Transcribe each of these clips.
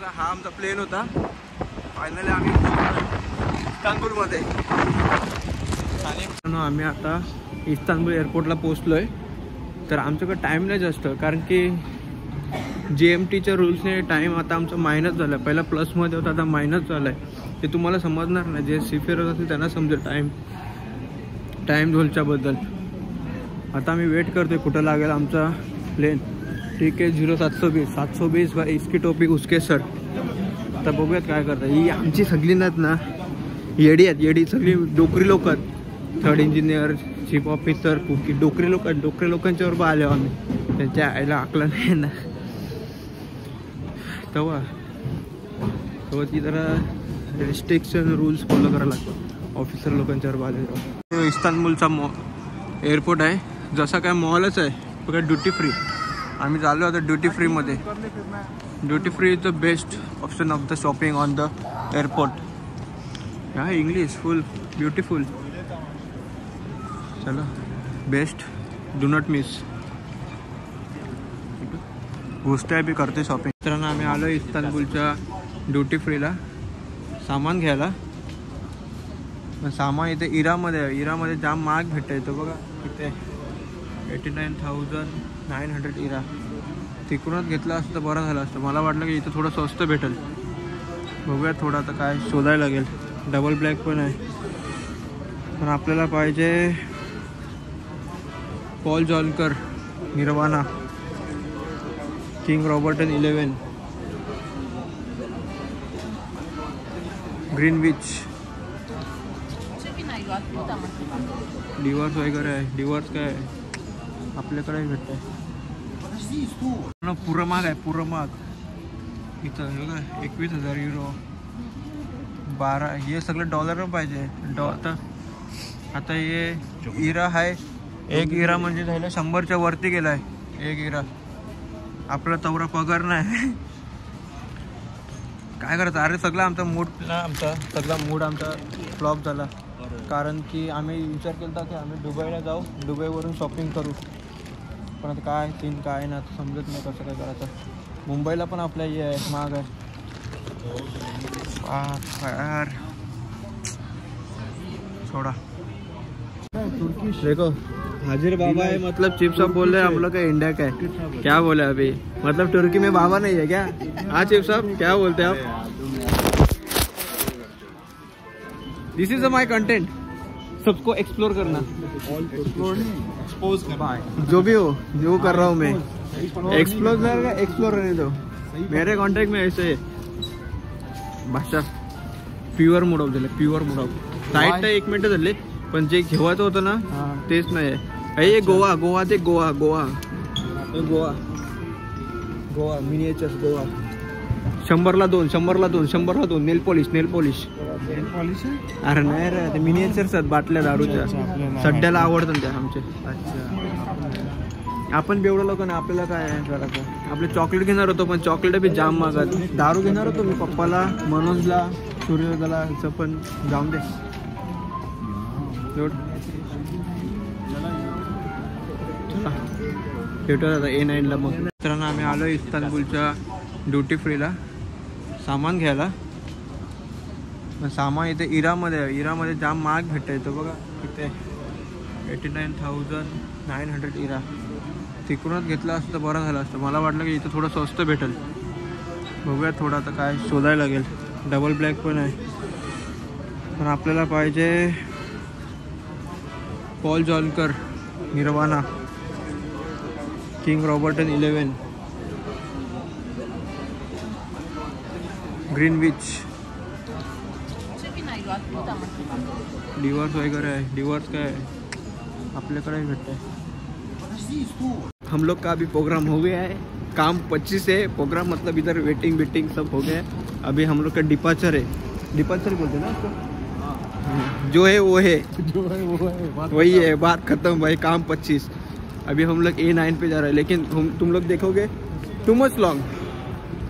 एअरपोर्टचा हा आमचा प्लेन होता. फायनली आम्ही इस्तानबुलमध्ये आणि आम्ही आता इस्तानबुल एअरपोर्टला पोचलो आहे. तर आमच्याकडे टाईम नाही जास्त, कारण की GMTच्या रूल्सने टाईम आता आमचा मायनस झाला. पहिला प्लसमध्ये होता, आता मायनस झाला आहे. ते तुम्हाला समजणार नाही, जे सीफेअर असेल त्यांना समजेल टाईम झोलच्याबद्दल. आता आम्ही वेट करतोय कुठं लागेल आमचा प्लेन. ठीक आहे, 0720 भाई इसकी टोपी उसके सर. आता बघूयात काय करतात. ही आमची सगळी नात ना येडी आहेत, येडी सगळी डोकरी लोक आहेत. थर्ड इंजिनियर, चीफ ऑफिसर, कुकी डोकरी लोकांच्या बरोबर आलो आम्ही. त्यांच्या आईला आकला नाही ना तेव्हा ती जरा रिस्ट्रिक्शन रूल्स फॉलो करायला लागतात ऑफिसर लोकांच्यावर आले. इस्तानबुलचा एअरपोर्ट आहे, जसा काय मॉलच आहे बघा, ड्युटी फ्री. आम्ही चाललो आता ड्युटी फ्रीमध्ये. Duty free is the best option of the shopping on the airport. हा इंग्लिश फुल ब्युटिफुल. चलो बेस्ट, डू नॉट मिस. गोष्ट आहे बी करते शॉपिंग. मित्रांनो आम्ही आलो इस्तानबुलच्या ड्युटी फ्रीला सामान घ्यायला. सामान इथे इरामध्ये आहे. इरामध्ये जाम महाग भेटतं येतो बघा. इथे 89,900 इरा. तिकडूनच घेतला असतं तर बरं झालं असतं. मला वाटलं की इथं थोडं स्वस्त भेटेल. बघूया थोडं आता काय शोधायला लागेल. डबल ब्लॅक पण आहे, पण आपल्याला पाहिजे Paul जॉनकर nirvana, king रॉबर्टन 11, Greenwich. Divers वगैरे आहे. डिवर्स काय आहे आपल्याकडे भेटत आहे. पुरं महाग आहे, पुरं महाग. इथं बघा 21,000 युरो, 12. हे सगळं डॉलर पाहिजे. आता हे इरा आहे. एक इरा म्हणजे झालं 100च्या वरती गेला आहे एक इरा. आपला तेवढा पगार नाही. काय करायचं. अरे सगळा आमचा मूड आमचा फ्लॉप झाला. कारण की आम्ही विचार केला की आम्ही दुबईला जाऊ, दुबईवरून शॉपिंग करू. पण आता काय सीन काय ना समजत नाही कसं काय करायचं. मुंबईला पण आपल्या हे आहे, महाग आहे यार. छोड़ा देखो हाजिर बाबा है, मतलब चिप साहब बोल रहे हैं हम लोग का इंडिया का है. क्या बोले अभी, मतलब तुर्की में बाबा नहीं है क्या? हाँ चिप साहब क्या बोलते हैं आप? दिस इज माई कंटेंट. सबको एक्सप्लोर करना, एक्सपोज करना, जो भी हो जो कर रहा हूँ मैं. एक्सप्लोर रहने दो. मेरे कॉन्टॅक्ट में ऐसे भाषा प्युअर मूड ऑफ झाले. Pure mood off. टाईट तर 1 मिनिट झाले, पण जे घेवायचं होतं ना तेच नाही आहे. हे गोवा ते गोवा मिनिएचर्स गोवा. 100ला 2 नेल पॉलिश. अरे नाही रे, ते मिनिएचर्स आहेत बाटल्या दारूच्या. सड्याला आवडतात त्या आमचे. आपण बेवढं लोक ना, आपल्याला काय करायचं. आपले चॉकलेट घेणार होतो, पण चॉकलेट बी जाम मागत. दारू घेणार होतो मी पप्पाला, मनोजला, सूर्यदाला, पण जाऊन दे. भेटू आता A9ला. मग मित्रांनो आम्ही आलो इस्तानबुलच्या ड्युटी फ्रीला सामान घ्यायला. सामान इथे इरामध्ये आहे. इरामध्ये जाम महाग भेटतं येतो बघा. इथे 89,900 इरा. तिकडूनच घेतला असतं तर बरं झालं असतं. मला वाटलं की इथं थोडं स्वस्त भेटेल. बघूया थोडं आता काय शोधायला लागेल. डबल ब्लॅक पण आहे, पण आपल्याला पाहिजे Paul जॉनकर nirvana, king रॉबर्टन 11, Greenwich. Divers वगैरह है. डिवर्स का है आपल्याकडे भेटत है. हम लोग का अभी प्रोग्राम हो गया है. काम 25 है. प्रोग्राम मतलब इधर वेटिंग सब हो गया है. अभी हम लोग का डिपार्चर है. डिपार्चर बोलते हैं ना उसको. जो है वो है, वही है. बात खत्म भाई. काम 25. अभी हम लोग A9 पे जा रहे हैं. लेकिन तुम लोग देखोगे टू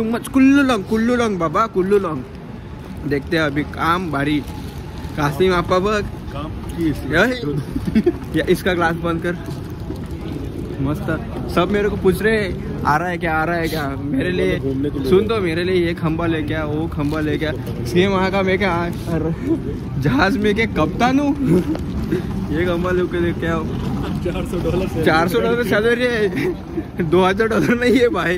मच कुल्लू लॉन्ग बाबा, कुल्लू लॉन्ग. देखते हैं अभी. काम भारी. कासिम आपा बघ या इसका ग्लास बंद कर. मस्त सब मेरे को पूछ रहे आ रहा है क्या मेरे लिए सुन तो मेरे लिए ये खंबा ले क्या वो खंबा ले क्या सेम वहाँ का मैं क्या जहाज में क्या कप्तान हूँ ये खंबा ले क्या $400 सैलरी है $2000 नहीं है भाई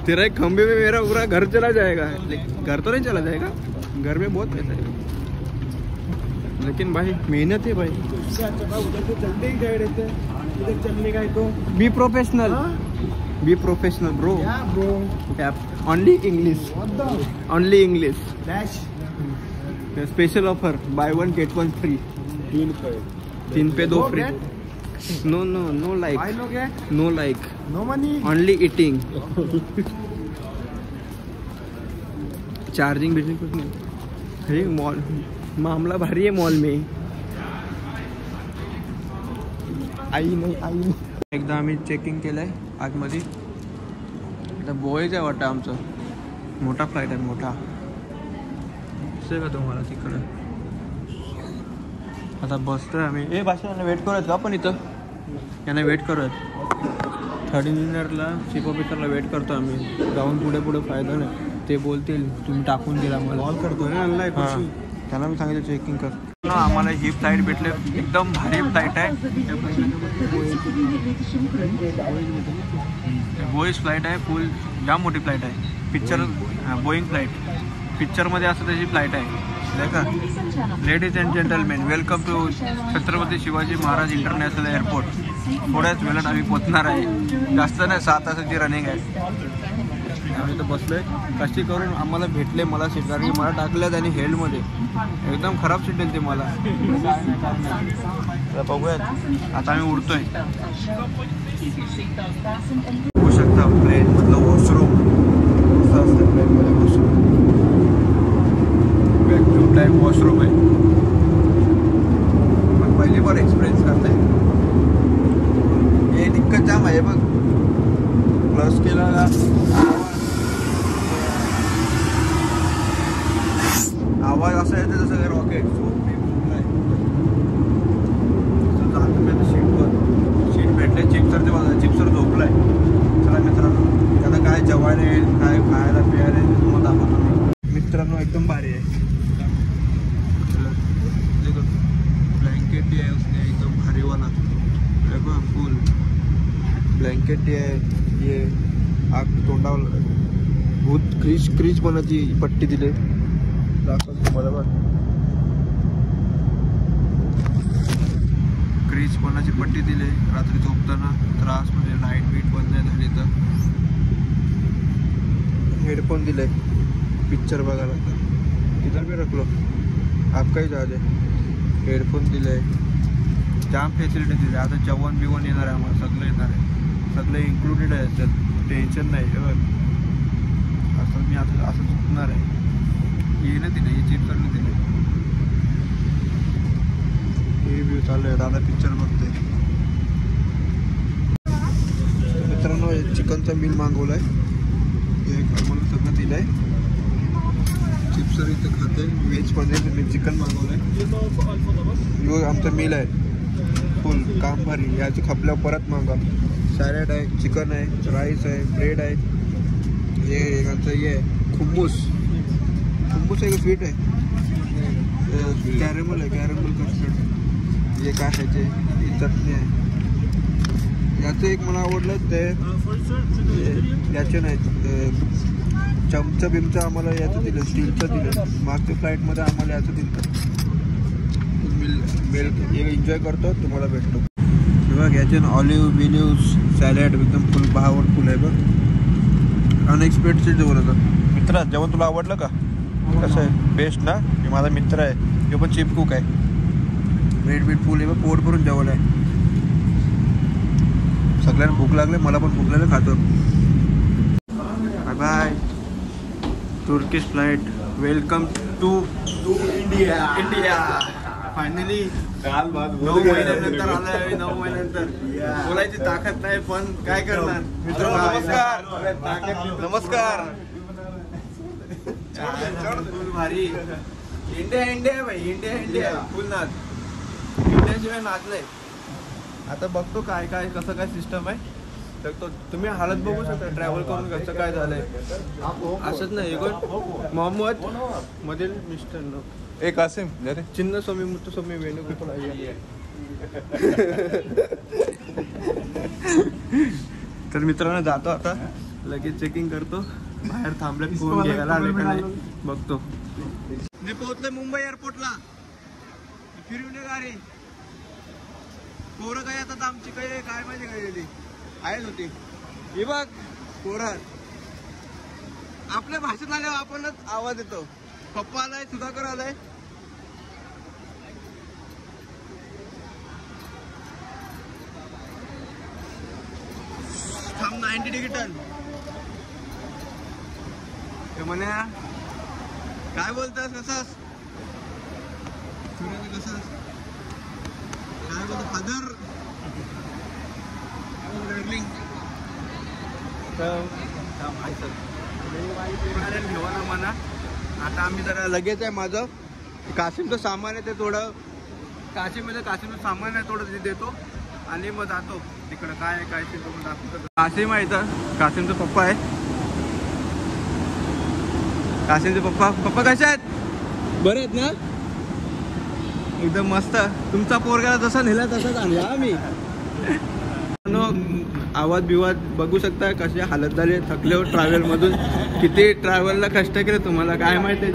तेरा एक खंबे में मेरा पूरा घर चला जाएगा। घर तो नहीं चला जाएगा, घर में बहुत पैसा है लेकिन भाई मेहनत है भाई। Be professional bro. Only English special offer buy 1 get 1 free 3 pay 2 free. No like no money only eating charging भी कुछ नहीं। अरे मॉल मामला भारी आहे मॉल में आई नाही एकदा आम्ही चेकिंग केलंय आतमध्ये आता बॉयज आहे वाटतं आमचं मोठा फ्लाईट आहे मोठा दिसतंय का तुम्हाला तिकडं आता बसतोय आम्ही ए भाषा यांना वेट करूयात का आपण इथं यांना वेट करूयात थर्ड इंजिनियरला चीफ ऑफिसरला वेट करतो आम्ही जाऊन पुढे फायदा नाही ते बोलतील तुम्ही टाकून दिला मला कॉल करतो ना त्यांना मी सांगितलं चेकिंग कर ना आम्हाला ही फ्लाईट भेटले एकदम भारी फ्लाईट आहे बोईज फ्लाईट आहे फुल जाम मोठी फ्लाईट आहे पिक्चर बोईंग फ्लाईट पिक्चरमध्ये असं त्याची फ्लाईट आहे नाही का। Ladies and gentlemen welcome to Chhatrapati Shivaji Maharaj international airport थोड्याच वेळात आम्ही पोचणार आहे जास्त नाही 7 तासाची रनिंग आहे आम्ही तर बसलोय कशी करून आम्हाला भेटले मला सीट कारण मला टाकलं त्यांनी हेल्डमध्ये एकदम खराब सीट दिली ते मला बघूयात आता आम्ही उडतोय बघू शकता प्लेन मधलं वॉशरूम असं असतं प्लेनमध्ये वॉशरूम टाइप वॉशरूम आहे पण पहिली बार एक्सपिरियन्स करताय हे दिक्कत जाम आहे बघ प्लस केला आवाज असा येते जसं रॉकेट सीट भेटले चिप्सर ते बघा चिप्सर झोपलाय चला मित्रांनो आता काय जेवायला येईल काय खायला प्यायला येईल तुम्हाला दाखवतो मी मित्रांनो एकदम भारी आहे ब्लैंकेट दिया है उसने एकदम भारी वाला देखो फुल ब्लैंकेट दिया है ये आग तोंडावर भूत क्रीज बनाची पट्टी दिले बरोबर क्रीज बनाची पट्टी दिले रात्री झोपताना त्रास म्हणजे लाईट बीट बंद नाही झाली तर हेडफोन दिले पिक्चर बघायला इधर भी रख लो आपका ही जहाज है हेडफोन दिले जाम फॅसिलिटी दिली आता जेवण बिवण येणार आहे आम्हाला सगळं येणार आहे सगळं इन्क्लुडेड आहे त्यात टेन्शन नाही असं मी आता असं चुकणार आहे हे नाही दिलं हे चिप्सरने दिले हे व्ह्यू चालू आहे दादा पिक्चर बघते मित्रांनो चिकनचा मील मागवला आहे हे आम्हाला सगळं दिलं आहे चिप्सर इथं खाते व्हेज पनीर मी चिकन मागवलंय यो आमचा मील आहे फुल काम भारी याची खपल्यावर परत मागा सॅलड आहे चिकन आहे राईस आहे ब्रेड आहे हे आमचं हे आहे खुम्बूस आहे का स्वीट आहे कॅरेमल कस्टर्ड हे काय खायचे चटणी आहे याचं एक मला आवडलं ते याचे नाहीत चमचा बिमचा आम्हाला याचं दिलं स्टीलचं दिलं मागच्या फ्लाईटमध्ये आम्हाला याचं दिलं मिल्क हे एन्जॉय करतो तुम्हाला भेटतो बघ याचे ऑलिव्ह सॅलड एकदम फुल भावड फुल आहे बघ अनएक्सपेक्टेड जेवण होतं मित्रा जेवण तुला आवडलं का कसं आहे बेस्ट ना हे माझा मित्र आहे हे पण चीफ कुक आहे ब्रेड बीट फुल आहे बघ पोट भरून जेवण आहे सगळ्यांना भूक लागले मला पण भूक लागले खातो bye bye Turkish flight welcome to India finally 9 महिन्यानंतर आलाय 9 महिन्यानंतर बोलायची ताकद नाही पण काय करणार नमस्कार फुल भारी इंडिया भाई इंडिया फुल नाच इंडियाशिवाय नाचलंय आता बघतो काय कसं काय सिस्टम आहे तर तो तुम्ही हालत बघू शकता ट्रॅव्हल करून कसं काय झालंय. असंच नाही हे कोण मोहम्मद मधील मिस्टर एक कासिम अरे चिन्ह स्वामी मुत्तुस्वामी वेणुगोपाल तर मित्रांनो जातो आता लगेच चेकिंग करतो बाहेर थांबलेत कोण घ्यायला आले का नाही बघतो. मी पोहोचलोय मुंबई एअरपोर्टला. फिरून गाडी पोरं काय आता आमची काय माहिती काय आहेच होती ही बघ पोरं आपल्या भाषेत आल्यावर आपणच आवाज येतो. पप्पा आलाय सुधाकर आलाय. थांब 90 तिकीट म्हणे काय बोलतास कसास कसास काय बोलतो फादर घेवा ना म्हणा. आता आम्ही जरा लगेच आहे माझं कासिमचं सामान आहे ते थोडं कासिमचं सामान आहे थोडं देतो आणि मग जातो तिकडं काय आहे काय ते तुम्ही दाखवतो. कासिम आहे इथं कासिमचा पप्पा आहे. कासिमचे पप्पा कसे आहेत बरे आहेत ना एकदम मस्त. तुमचा पोरगाला जसा नेला तसाच आणला आम्ही. आवाज बिवाज बघू शकता कसे हालत झाले थकले ट्रॅव्हल मधून. किती ट्रॅव्हलला कष्ट केले तुम्हाला काय माहिती.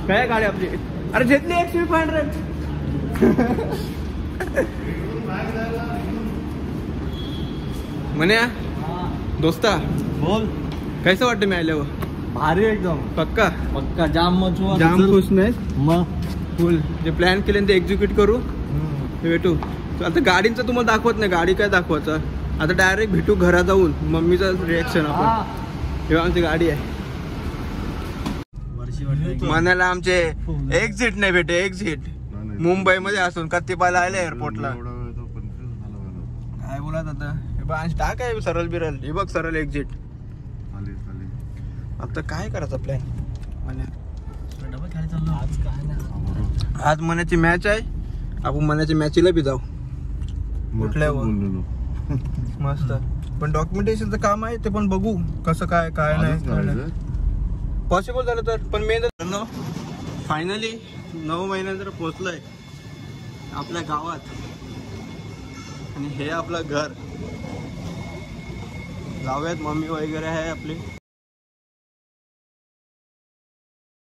काय गाडी आपली अरे घेतली XV500 म्हणे दोस्ता बोल कैसे वाटतं मी आल्यावर. भारी एकदम पक्का पक्का जाम खुश नाही मग फुल. जे प्लॅन केले ते एक्झिक्यूट करू भेटू. आता गाडीचं तुम्हाला दाखवत नाही गाडी काय दाखवायचं. आता डायरेक्ट भेटू घरात जाऊन मम्मीचं रिएक्शन आपण. तेव्हा आमची गाडी आहे मनाला आमचे एक्झिट नाही भेटे. एक्झिट मुंबईमध्ये असून कत्तीपाला आले एअरपोर्टला. काय बोलात आता टाक आहे सरळ बिरल हे बघ सरळ एक्झिट. आता काय करायचं प्लॅन. आज मनाची मॅच आहे आपण मनाच्या मॅचला बी जाऊ कुठल्यावर मस्त. पण डॉक्युमेंटेशनचं काम आहे ते पण बघू कसं काय काय नाही पॉसिबल झालं तर. पण मेन फायनली 9 महिन्यानंतर पोहोचलोय आपल्या गावात आणि हे आपलं घर. जाऊयात मम्मी वगैरे आहे आपली.